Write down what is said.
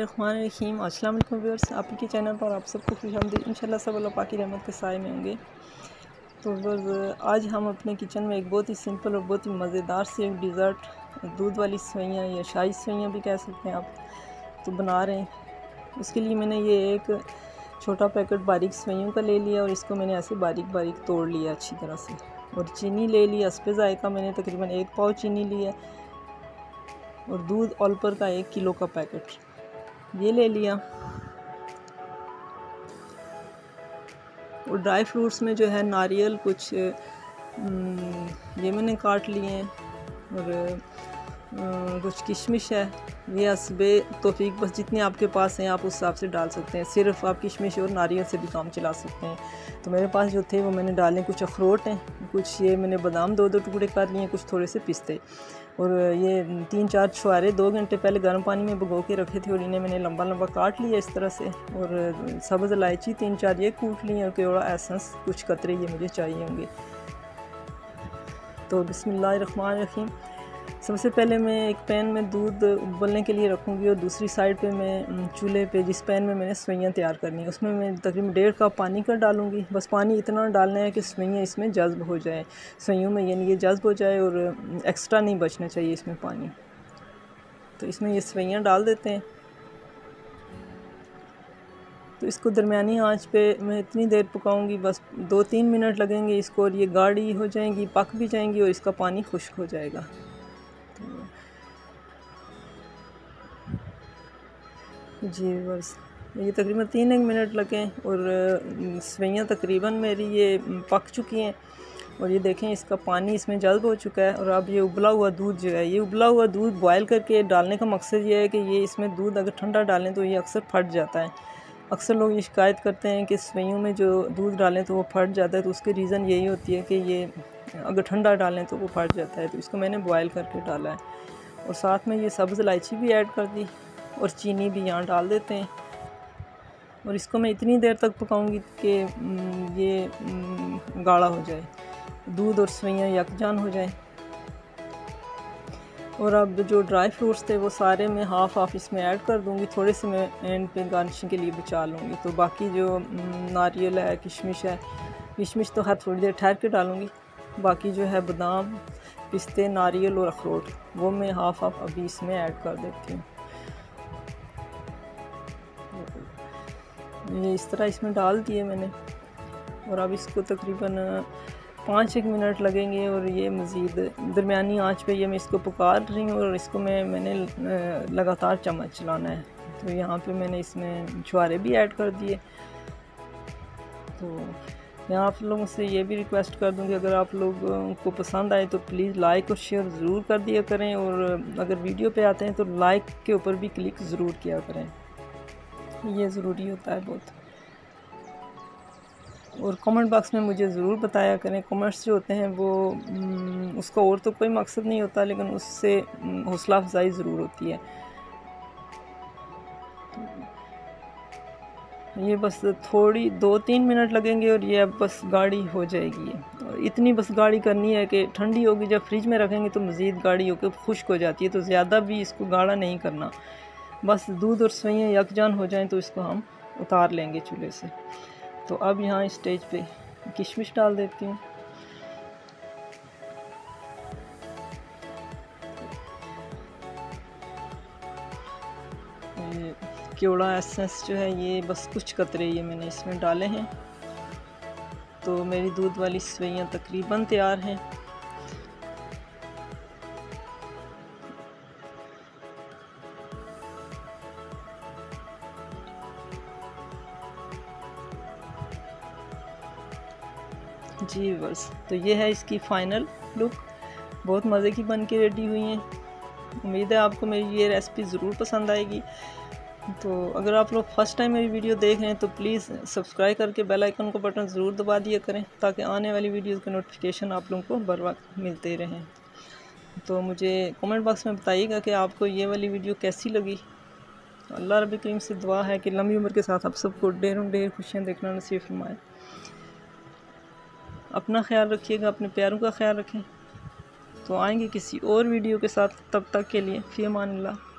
बिस्मिल्लाहिर्रहमानिर्रहीम। अस्सलाम वालेकुम व्यूअर्स, आपके चैनल पर आप सबको खुशामदीद। इंशाल्लाह सब अल्लाह पाक की रहमत के साए में होंगे। तो बस आज हम अपने किचन में एक बहुत ही सिंपल और बहुत ही मज़ेदार से एक डिज़र्ट, दूध वाली सेवइयाँ या शाही सेवइयाँ भी कह सकते हैं आप, तो बना रहे हैं। उसके लिए मैंने ये एक छोटा पैकेट बारीक सेवइयों का ले लिया और इसको मैंने ऐसे बारीक बारीक तोड़ लिया अच्छी तरह से। और चीनी ले ली, हस्बे ज़ायक़ा मैंने तकरीबन 1 पाव चीनी लिया। और दूध ऑलपर का 1 किलो का पैकेट ये ले लिया। और ड्राई फ्रूट्स में जो है नारियल कुछ ये मैंने काट लिए हैं। और कुछ किशमिश है, ये हस्बे तौफीक, बस जितने आपके पास हैं आप उस हिसाब से डाल सकते हैं। सिर्फ आप किशमिश और नारियल से भी काम चला सकते हैं। तो मेरे पास जो थे वो मैंने डाले। कुछ अखरोट हैं, कुछ ये मैंने बादाम 2-2 टुकड़े कर लिए, कुछ थोड़े से पिस्ते। और ये 3-4 छुहारे 2 घंटे पहले गर्म पानी में भिगो के रखे थे और इन्हें मैंने लंबा लंबा काट लिया इस तरह से। और सब्ज़ इलायची 3-4 ये कूट ली और केवड़ा एसेंस कुछ कतरे ये मुझे चाहिए होंगे। तो बिस्मिल्लाहिर्रहमानिर्रहीम। सबसे पहले मैं एक पैन में दूध उबलने के लिए रखूँगी और दूसरी साइड पे मैं चूल्हे पे जिस पैन में मैंने सेवइयाँ तैयार करनी है उसमें मैं तकरीबन 1.5 कप पानी का डालूँगी। बस पानी इतना डालना है कि सेवइयाँ इसमें जज्ब हो जाए, सेवइयों में यानी ये जज्ब हो जाए और एक्स्ट्रा नहीं बचना चाहिए इसमें पानी। तो इसमें ये सेवइयाँ डाल देते हैं। तो इसको दरमियानी आंच पे मैं इतनी देर पकाऊंगी, बस 2-3 मिनट लगेंगे इसको, और ये गाढ़ी हो जाएंगी, पक भी जाएंगी और इसका पानी खुश्क हो जाएगा। जी बस ये तकरीबन 3 मिनट लगे और सेवइयाँ तकरीबन मेरी ये पक चुकी हैं। और ये देखें इसका पानी इसमें जल्ब हो चुका है। और अब ये उबला हुआ दूध जो है, ये उबला हुआ दूध बॉयल करके डालने का मकसद ये है कि ये इसमें दूध अगर ठंडा डालें तो ये अक्सर फट जाता है। अक्सर लोग ये शिकायत करते हैं कि सेवइयों में जो दूध डालें तो वो फट जाता है। तो उसकी रीज़न यही होती है कि ये अगर ठंडा डालें तो वो फट जाता है। तो इसको मैंने बॉयल करके डाला है। और साथ में ये सब्ज़ इलायची भी ऐड कर दी और चीनी भी यहाँ डाल देते हैं। और इसको मैं इतनी देर तक पकाऊंगी कि ये गाढ़ा हो जाए, दूध और सेवइयाँ यकजान हो जाए। और अब जो ड्राई फ्रूट्स थे वो सारे मैं हाफ़ इसमें ऐड कर दूंगी। थोड़े से मैं एंड पे गार्निशिंग के लिए बचा लूँगी। तो बाकी जो नारियल है, किशमिश है, किशमिश तो हर थोड़ी देर ठहर के डालूँगी। बाकी जो है बादाम, पिस्ते, नारियल और अखरोट वो मैं हाफ़ अभी इसमें ऐड कर देती हूँ। ये इस तरह इसमें डाल दिए मैंने। और अब इसको तकरीबन 5-1 मिनट लगेंगे। और ये मज़ीद दरमियानी आंच पे ये मैं इसको पका रही हूँ। और इसको मैंने लगातार चम्मच चलाना है। तो यहाँ पे मैंने इसमें छुहारे भी ऐड कर दिए। तो मैं आप लोगों से ये भी रिक्वेस्ट कर दूँ कि अगर आप लोगों को पसंद आए तो प्लीज़ लाइक और शेयर ज़रूर कर दिया करें। और अगर वीडियो पे आते हैं तो लाइक के ऊपर भी क्लिक ज़रूर किया करें, ये ज़रूरी होता है बहुत। और कमेंट बॉक्स में मुझे ज़रूर बताया करें। कमेंट्स जो होते हैं वो उसका और तो कोई मकसद नहीं होता, लेकिन उससे हौसला अफजाई ज़रूर होती है। ये बस थोड़ी 2-3 मिनट लगेंगे और ये अब बस गाढ़ी हो जाएगी। और इतनी बस गाढ़ी करनी है कि ठंडी होगी, जब फ्रिज में रखेंगे तो मज़ीद गाढ़ी होकर खुश्क हो जाती है। तो ज़्यादा भी इसको गाढ़ा नहीं करना, बस दूध और सेवइयाँ यकजान हो जाएं तो इसको हम उतार लेंगे चूल्हे से। तो अब यहाँ इस स्टेज पे किशमिश डाल देती हूँ। केवड़ा एसेंस जो है ये बस कुछ कतरे ये मैंने इसमें डाले हैं। तो मेरी दूध वाली सेवइयाँ तकरीबन तैयार हैं। जी बस तो ये है इसकी फ़ाइनल लुक। बहुत मज़े की बन के रेडी हुई हैं। उम्मीद है आपको मेरी ये रेसिपी ज़रूर पसंद आएगी। तो अगर आप लोग फर्स्ट टाइम मेरी वीडियो देख रहे हैं तो प्लीज़ सब्सक्राइब करके बेल आइकन को बटन ज़रूर दबा दिया करें, ताकि आने वाली वीडियोज़ के नोटिफिकेशन आप लोगों को बर वक्त मिलते रहें। तो मुझे कमेंट बॉक्स में बताइएगा कि आपको ये वाली वीडियो कैसी लगी। अल्लाह रब्बुल करीम से दुआ है कि लंबी उम्र के साथ आप सबको ढेरों ढेर खुशियाँ देखना नसीब फरमाए। अपना ख्याल रखिएगा, अपने प्यारों का ख्याल रखें। तो आएंगे किसी और वीडियो के साथ, तब तक के लिए फ़ी अमान अल्लाह।